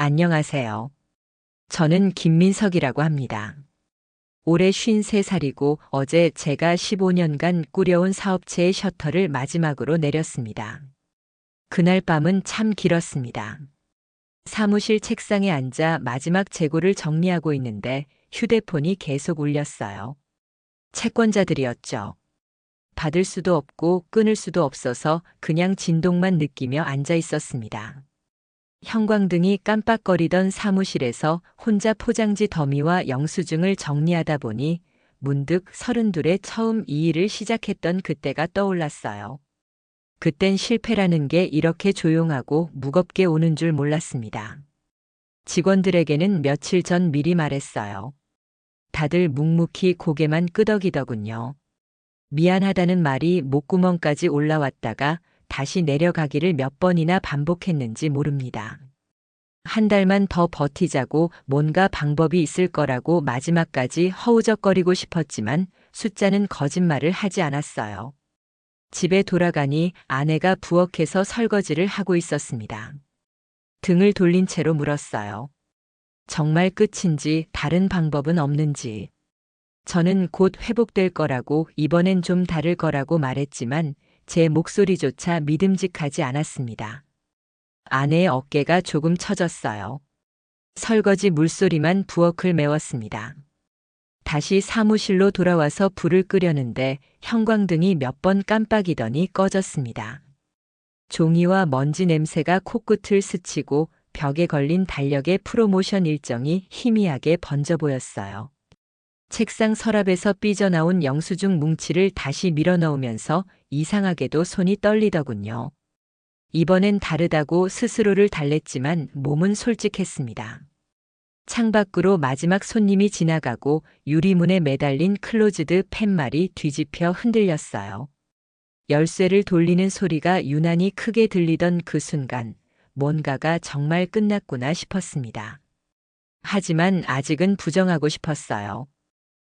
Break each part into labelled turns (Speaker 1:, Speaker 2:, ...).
Speaker 1: 안녕하세요. 저는 김민석이라고 합니다. 올해 53살이고 어제 제가 15년간 꾸려온 사업체의 셔터를 마지막으로 내렸습니다. 그날 밤은 참 길었습니다. 사무실 책상에 앉아 마지막 재고를 정리하고 있는데 휴대폰이 계속 울렸어요. 채권자들이었죠. 받을 수도 없고 끊을 수도 없어서 그냥 진동만 느끼며 앉아 있었습니다. 형광등이 깜빡거리던 사무실에서 혼자 포장지 더미와 영수증을 정리하다 보니 문득 32에 처음 이 일을 시작했던 그때가 떠올랐어요. 그땐 실패라는 게 이렇게 조용하고 무겁게 오는 줄 몰랐습니다. 직원들에게는 며칠 전 미리 말했어요. 다들 묵묵히 고개만 끄덕이더군요. 미안하다는 말이 목구멍까지 올라왔다가 다시 내려가기를 몇 번이나 반복했는지 모릅니다. 한 달만 더 버티자고 뭔가 방법이 있을 거라고 마지막까지 허우적거리고 싶었지만 숫자는 거짓말을 하지 않았어요. 집에 돌아가니 아내가 부엌에서 설거지를 하고 있었습니다. 등을 돌린 채로 물었어요. 정말 끝인지 다른 방법은 없는지. 저는 곧 회복될 거라고 이번엔 좀 다를 거라고 말했지만 제 목소리조차 믿음직하지 않았습니다. 아내의 어깨가 조금 처졌어요. 설거지 물소리만 부엌을 메웠습니다. 다시 사무실로 돌아와서 불을 끄려는데 형광등이 몇 번 깜빡이더니 꺼졌습니다. 종이와 먼지 냄새가 코끝을 스치고 벽에 걸린 달력의 프로모션 일정이 희미하게 번져 보였어요. 책상 서랍에서 삐져나온 영수증 뭉치를 다시 밀어넣으면서 이상하게도 손이 떨리더군요. 이번엔 다르다고 스스로를 달랬지만 몸은 솔직했습니다. 창밖으로 마지막 손님이 지나가고 유리문에 매달린 클로즈드 팻말이 뒤집혀 흔들렸어요. 열쇠를 돌리는 소리가 유난히 크게 들리던 그 순간 뭔가가 정말 끝났구나 싶었습니다. 하지만 아직은 부정하고 싶었어요.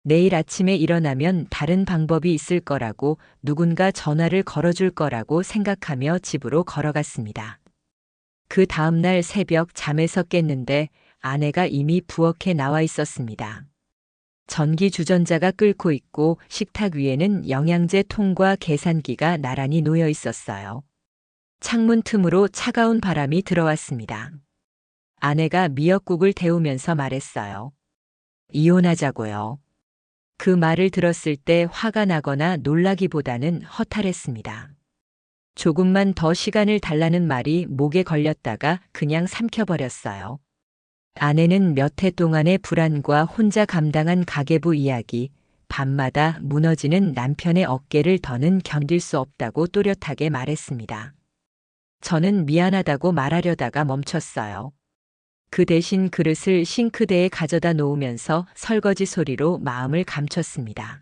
Speaker 1: 내일 아침에 일어나면 다른 방법이 있을 거라고 누군가 전화를 걸어줄 거라고 생각하며 집으로 걸어갔습니다. 그 다음날 새벽 잠에서 깼는데 아내가 이미 부엌에 나와 있었습니다. 전기 주전자가 끓고 있고 식탁 위에는 영양제 통과 계산기가 나란히 놓여 있었어요. 창문 틈으로 차가운 바람이 들어왔습니다. 아내가 미역국을 데우면서 말했어요. 이혼하자고요. 그 말을 들었을 때 화가 나거나 놀라기보다는 허탈했습니다. 조금만 더 시간을 달라는 말이 목에 걸렸다가 그냥 삼켜버렸어요. 아내는 몇 해 동안의 불안과 혼자 감당한 가계부 이야기, 밤마다 무너지는 남편의 어깨를 더는 견딜 수 없다고 또렷하게 말했습니다. 저는 미안하다고 말하려다가 멈췄어요. 그 대신 그릇을 싱크대에 가져다 놓으면서 설거지 소리로 마음을 감췄습니다.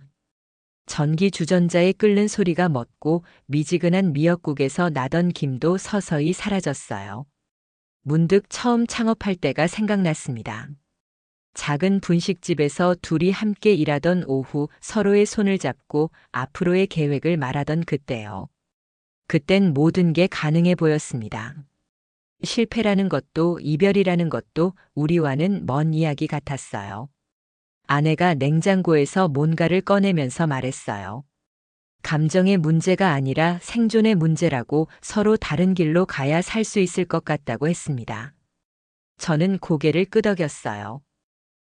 Speaker 1: 전기 주전자에 끓는 소리가 멎고 미지근한 미역국에서 나던 김도 서서히 사라졌어요. 문득 처음 창업할 때가 생각났습니다. 작은 분식집에서 둘이 함께 일하던 오후 서로의 손을 잡고 앞으로의 계획을 말하던 그때요. 그땐 모든 게 가능해 보였습니다. 실패라는 것도 이별이라는 것도 우리와는 먼 이야기 같았어요. 아내가 냉장고에서 뭔가를 꺼내면서 말했어요. 감정의 문제가 아니라 생존의 문제라고 서로 다른 길로 가야 살 수 있을 것 같다고 했습니다. 저는 고개를 끄덕였어요.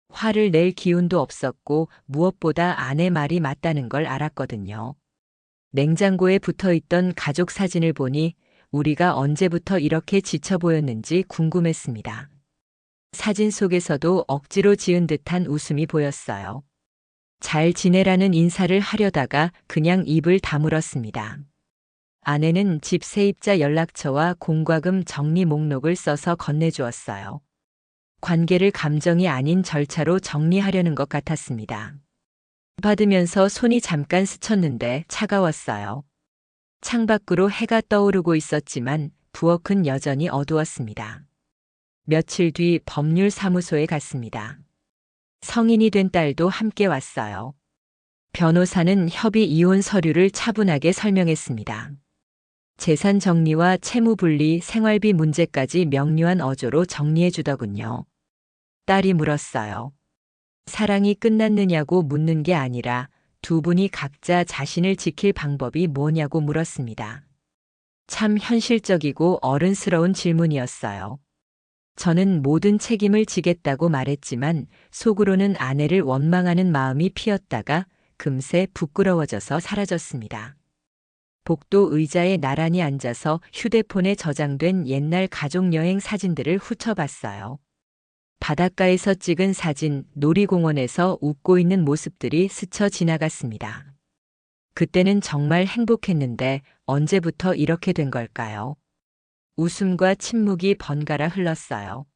Speaker 1: 화를 낼 기운도 없었고 무엇보다 아내 말이 맞다는 걸 알았거든요. 냉장고에 붙어 있던 가족 사진을 보니 우리가 언제부터 이렇게 지쳐 보였는지 궁금했습니다. 사진 속에서도 억지로 지은 듯한 웃음이 보였어요. 잘 지내라는 인사를 하려다가 그냥 입을 다물었습니다. 아내는 집 세입자 연락처와 공과금 정리 목록을 써서 건네주었어요. 관계를 감정이 아닌 절차로 정리하려는 것 같았습니다. 받으면서 손이 잠깐 스쳤는데 차가웠어요. 창밖으로 해가 떠오르고 있었지만 부엌은 여전히 어두웠습니다. 며칠 뒤 법률사무소에 갔습니다. 성인이 된 딸도 함께 왔어요. 변호사는 협의 이혼 서류를 차분하게 설명했습니다. 재산 정리와 채무 분리, 생활비 문제까지 명료한 어조로 정리해 주더군요. 딸이 물었어요. 사랑이 끝났느냐고 묻는 게 아니라 두 분이 각자 자신을 지킬 방법이 뭐냐고 물었습니다. 참 현실적이고 어른스러운 질문이었어요. 저는 모든 책임을 지겠다고 말했지만 속으로는 아내를 원망하는 마음이 피었다가 금세 부끄러워져서 사라졌습니다. 복도 의자에 나란히 앉아서 휴대폰에 저장된 옛날 가족여행 사진들을 훑어봤어요. 바닷가에서 찍은 사진, 놀이공원에서 웃고 있는 모습들이 스쳐 지나갔습니다. 그때는 정말 행복했는데 언제부터 이렇게 된 걸까요? 웃음과 침묵이 번갈아 흘렀어요.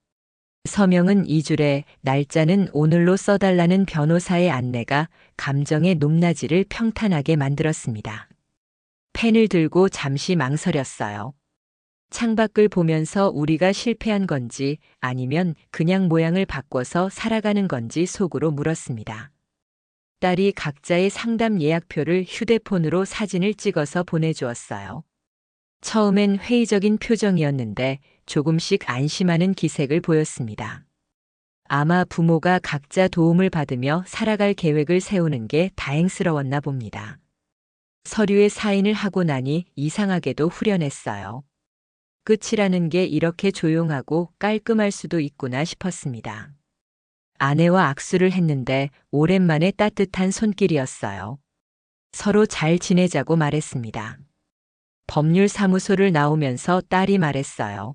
Speaker 1: 서명은 2줄에 날짜는 오늘로 써달라는 변호사의 안내가 감정의 높낮이를 평탄하게 만들었습니다. 펜을 들고 잠시 망설였어요. 창밖을 보면서 우리가 실패한 건지 아니면 그냥 모양을 바꿔서 살아가는 건지 속으로 물었습니다. 딸이 각자의 상담 예약표를 휴대폰으로 사진을 찍어서 보내주었어요. 처음엔 회의적인 표정이었는데 조금씩 안심하는 기색을 보였습니다. 아마 부모가 각자 도움을 받으며 살아갈 계획을 세우는 게 다행스러웠나 봅니다. 서류에 사인을 하고 나니 이상하게도 후련했어요. 끝이라는 게 이렇게 조용하고 깔끔할 수도 있구나 싶었습니다. 아내와 악수를 했는데 오랜만에 따뜻한 손길이었어요. 서로 잘 지내자고 말했습니다. 법률사무소를 나오면서 딸이 말했어요.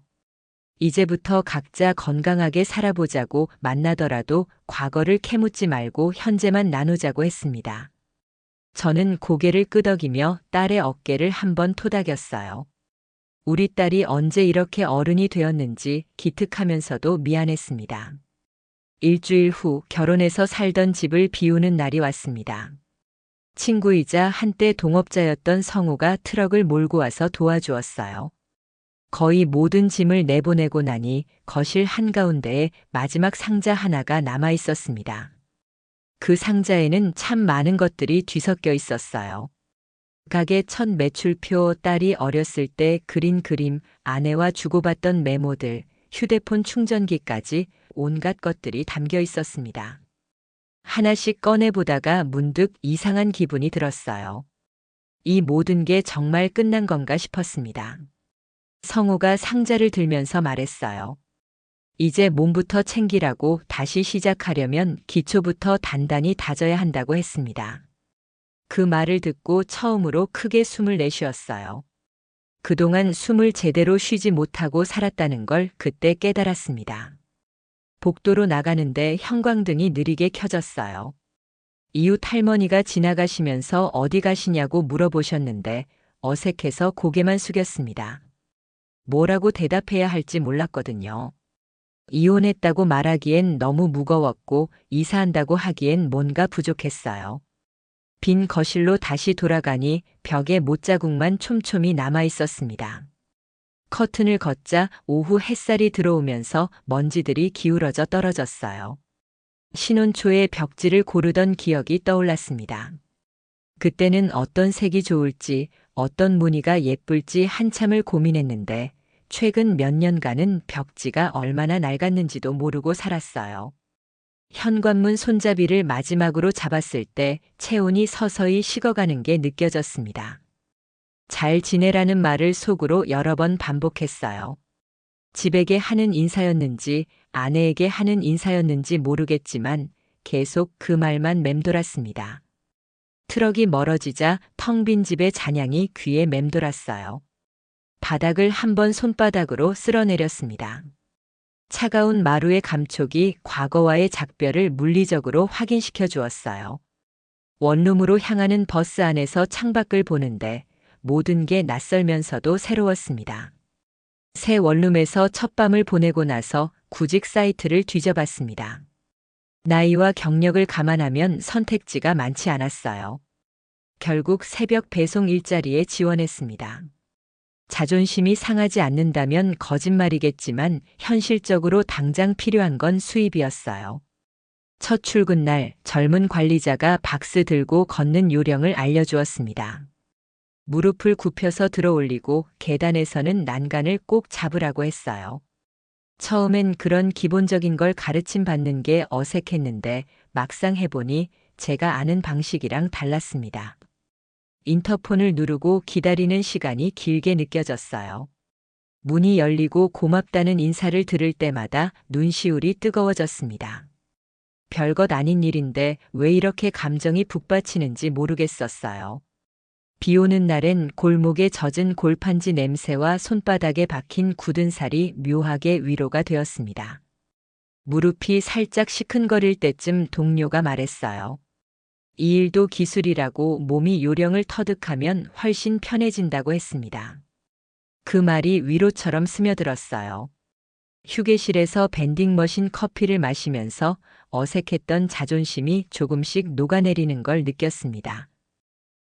Speaker 1: 이제부터 각자 건강하게 살아보자고 만나더라도 과거를 캐묻지 말고 현재만 나누자고 했습니다. 저는 고개를 끄덕이며 딸의 어깨를 한번 토닥였어요. 우리 딸이 언제 이렇게 어른이 되었는지 기특하면서도 미안했습니다. 일주일 후 결혼해서 살던 집을 비우는 날이 왔습니다. 친구이자 한때 동업자였던 성우가 트럭을 몰고 와서 도와주었어요. 거의 모든 짐을 내보내고 나니 거실 한가운데에 마지막 상자 하나가 남아 있었습니다. 그 상자에는 참 많은 것들이 뒤섞여 있었어요. 가게 첫 매출표, 딸이 어렸을 때 그린 그림, 아내와 주고받던 메모들, 휴대폰 충전기까지 온갖 것들이 담겨 있었습니다. 하나씩 꺼내보다가 문득 이상한 기분이 들었어요. 이 모든 게 정말 끝난 건가 싶었습니다. 성우가 상자를 들면서 말했어요. 이제 몸부터 챙기라고 다시 시작하려면 기초부터 단단히 다져야 한다고 했습니다. 그 말을 듣고 처음으로 크게 숨을 내쉬었어요. 그동안 숨을 제대로 쉬지 못하고 살았다는 걸 그때 깨달았습니다. 복도로 나가는데 형광등이 느리게 켜졌어요. 이웃 할머니가 지나가시면서 어디 가시냐고 물어보셨는데 어색해서 고개만 숙였습니다. 뭐라고 대답해야 할지 몰랐거든요. 이혼했다고 말하기엔 너무 무거웠고 이사한다고 하기엔 뭔가 부족했어요. 빈 거실로 다시 돌아가니 벽에 못자국만 촘촘히 남아 있었습니다. 커튼을 걷자 오후 햇살이 들어오면서 먼지들이 기울어져 떨어졌어요. 신혼초에 벽지를 고르던 기억이 떠올랐습니다. 그때는 어떤 색이 좋을지, 어떤 무늬가 예쁠지 한참을 고민했는데 최근 몇 년간은 벽지가 얼마나 낡았는지도 모르고 살았어요. 현관문 손잡이를 마지막으로 잡았을 때 체온이 서서히 식어가는 게 느껴졌습니다. 잘 지내라는 말을 속으로 여러 번 반복했어요. 집에게 하는 인사였는지 아내에게 하는 인사였는지 모르겠지만 계속 그 말만 맴돌았습니다. 트럭이 멀어지자 텅 빈 집의 잔향이 귀에 맴돌았어요. 바닥을 한번 손바닥으로 쓸어내렸습니다. 차가운 마루의 감촉이 과거와의 작별을 물리적으로 확인시켜 주었어요. 원룸으로 향하는 버스 안에서 창밖을 보는데 모든 게 낯설면서도 새로웠습니다. 새 원룸에서 첫 밤을 보내고 나서 구직 사이트를 뒤져봤습니다. 나이와 경력을 감안하면 선택지가 많지 않았어요. 결국 새벽 배송 일자리에 지원했습니다. 자존심이 상하지 않는다면 거짓말이겠지만 현실적으로 당장 필요한 건 수입이었어요. 첫 출근 날 젊은 관리자가 박스 들고 걷는 요령을 알려주었습니다. 무릎을 굽혀서 들어올리고 계단에서는 난간을 꼭 잡으라고 했어요. 처음엔 그런 기본적인 걸 가르침 받는 게 어색했는데 막상 해보니 제가 아는 방식이랑 달랐습니다. 인터폰을 누르고 기다리는 시간이 길게 느껴졌어요. 문이 열리고 고맙다는 인사를 들을 때마다 눈시울이 뜨거워졌습니다. 별것 아닌 일인데 왜 이렇게 감정이 북받치는지 모르겠었어요. 비 오는 날엔 골목에 젖은 골판지 냄새와 손바닥에 박힌 굳은 살이 묘하게 위로가 되었습니다. 무릎이 살짝 시큰거릴 때쯤 동료가 말했어요. 이 일도 기술이라고 몸이 요령을 터득하면 훨씬 편해진다고 했습니다. 그 말이 위로처럼 스며들었어요. 휴게실에서 밴딩머신 커피를 마시면서 어색했던 자존심이 조금씩 녹아내리는 걸 느꼈습니다.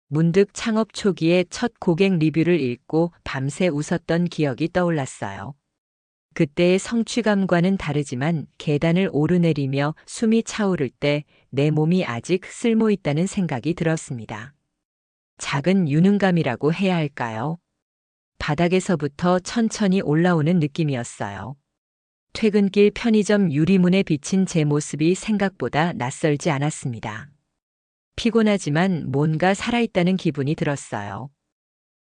Speaker 1: 문득 창업 초기에 첫 고객 리뷰를 읽고 밤새 웃었던 기억이 떠올랐어요. 그때의 성취감과는 다르지만 계단을 오르내리며 숨이 차오를 때 내 몸이 아직 쓸모있다는 생각이 들었습니다. 작은 유능감이라고 해야 할까요? 바닥에서부터 천천히 올라오는 느낌이었어요. 퇴근길 편의점 유리문에 비친 제 모습이 생각보다 낯설지 않았습니다. 피곤하지만 뭔가 살아있다는 기분이 들었어요.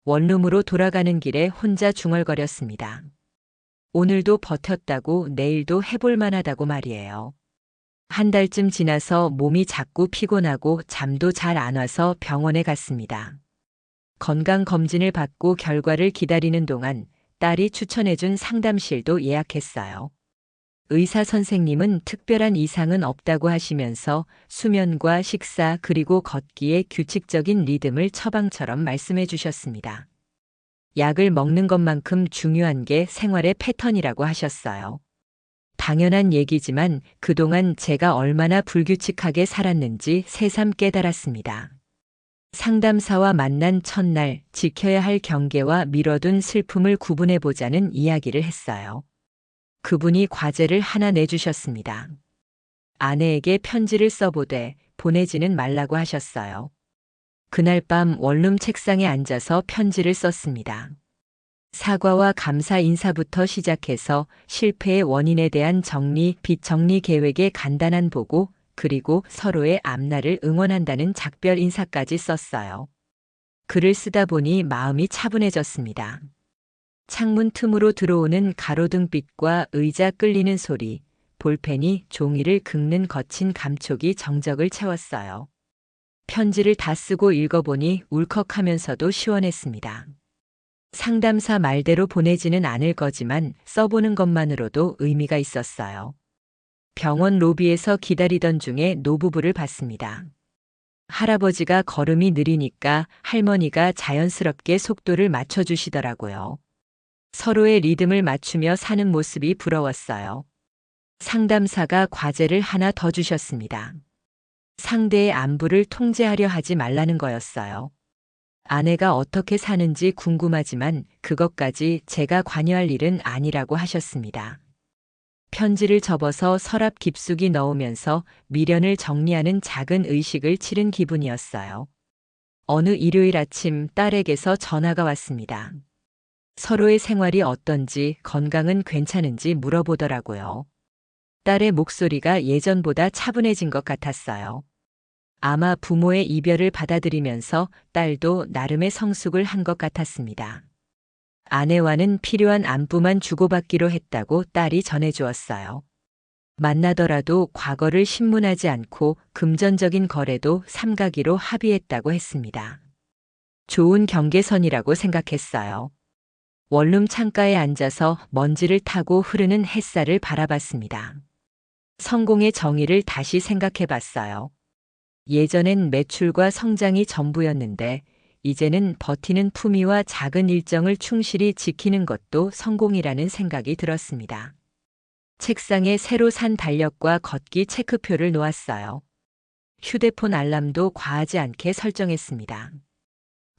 Speaker 1: 원룸으로 돌아가는 길에 혼자 중얼거렸습니다. 오늘도 버텼다고 내일도 해볼 만하다고 말이에요. 한 달쯤 지나서 몸이 자꾸 피곤하고 잠도 잘 안 와서 병원에 갔습니다. 건강검진을 받고 결과를 기다리는 동안 딸이 추천해준 상담실도 예약했어요. 의사 선생님은 특별한 이상은 없다고 하시면서 수면과 식사 그리고 걷기의 규칙적인 리듬을 처방처럼 말씀해 주셨습니다. 약을 먹는 것만큼 중요한 게 생활의 패턴이라고 하셨어요. 당연한 얘기지만 그동안 제가 얼마나 불규칙하게 살았는지 새삼 깨달았습니다. 상담사와 만난 첫날 지켜야 할 경계와 미뤄둔 슬픔을 구분해보자는 이야기를 했어요. 그분이 과제를 하나 내주셨습니다. 아내에게 편지를 써보되 보내지는 말라고 하셨어요. 그날 밤 원룸 책상에 앉아서 편지를 썼습니다. 사과와 감사 인사부터 시작해서 실패의 원인에 대한 정리, 빚 정리 계획의 간단한 보고, 그리고 서로의 앞날을 응원한다는 작별 인사까지 썼어요. 글을 쓰다 보니 마음이 차분해졌습니다. 창문 틈으로 들어오는 가로등빛과 의자 끌리는 소리, 볼펜이 종이를 긁는 거친 감촉이 정적을 채웠어요. 편지를 다 쓰고 읽어보니 울컥하면서도 시원했습니다. 상담사 말대로 보내지는 않을 거지만 써보는 것만으로도 의미가 있었어요. 병원 로비에서 기다리던 중에 노부부를 봤습니다. 할아버지가 걸음이 느리니까 할머니가 자연스럽게 속도를 맞춰주시더라고요. 서로의 리듬을 맞추며 사는 모습이 부러웠어요. 상담사가 과제를 하나 더 주셨습니다. 상대의 안부를 통제하려 하지 말라는 거였어요. 아내가 어떻게 사는지 궁금하지만 그것까지 제가 관여할 일은 아니라고 하셨습니다. 편지를 접어서 서랍 깊숙이 넣으면서 미련을 정리하는 작은 의식을 치른 기분이었어요. 어느 일요일 아침 딸에게서 전화가 왔습니다. 서로의 생활이 어떤지, 건강은 괜찮은지 물어보더라고요. 딸의 목소리가 예전보다 차분해진 것 같았어요. 아마 부모의 이별을 받아들이면서 딸도 나름의 성숙을 한 것 같았습니다. 아내와는 필요한 안부만 주고받기로 했다고 딸이 전해주었어요. 만나더라도 과거를 신문하지 않고 금전적인 거래도 삼가기로 합의했다고 했습니다. 좋은 경계선이라고 생각했어요. 원룸 창가에 앉아서 먼지를 타고 흐르는 햇살을 바라봤습니다. 성공의 정의를 다시 생각해봤어요. 예전엔 매출과 성장이 전부였는데 이제는 버티는 품위와 작은 일정을 충실히 지키는 것도 성공이라는 생각이 들었습니다. 책상에 새로 산 달력과 걷기 체크표를 놓았어요. 휴대폰 알람도 과하지 않게 설정했습니다.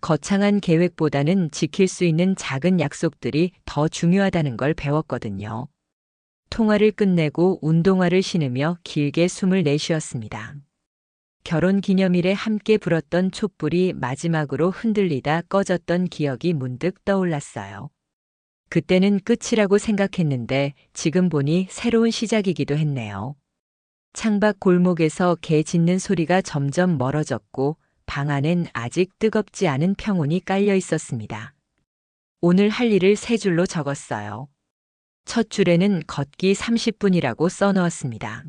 Speaker 1: 거창한 계획보다는 지킬 수 있는 작은 약속들이 더 중요하다는 걸 배웠거든요. 통화를 끝내고 운동화를 신으며 길게 숨을 내쉬었습니다. 결혼 기념일에 함께 불었던 촛불이 마지막으로 흔들리다 꺼졌던 기억이 문득 떠올랐어요. 그때는 끝이라고 생각했는데 지금 보니 새로운 시작이기도 했네요. 창밖 골목에서 개 짖는 소리가 점점 멀어졌고 방 안엔 아직 뜨겁지 않은 평온이 깔려 있었습니다. 오늘 할 일을 세 줄로 적었어요. 첫 줄에는 걷기 30분이라고 써넣었습니다.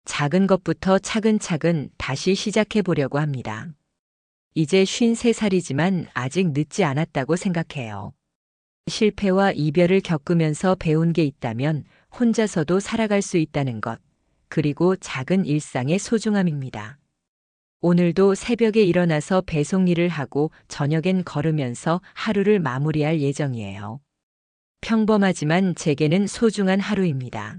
Speaker 1: 작은 것부터 차근차근 다시 시작해 보려고 합니다. 이제 53살이지만 아직 늦지 않았다고 생각해요. 실패와 이별을 겪으면서 배운 게 있다면 혼자서도 살아갈 수 있다는 것, 그리고 작은 일상의 소중함입니다. 오늘도 새벽에 일어나서 배송 일을 하고 저녁엔 걸으면서 하루를 마무리할 예정이에요. 평범하지만 제게는 소중한 하루입니다.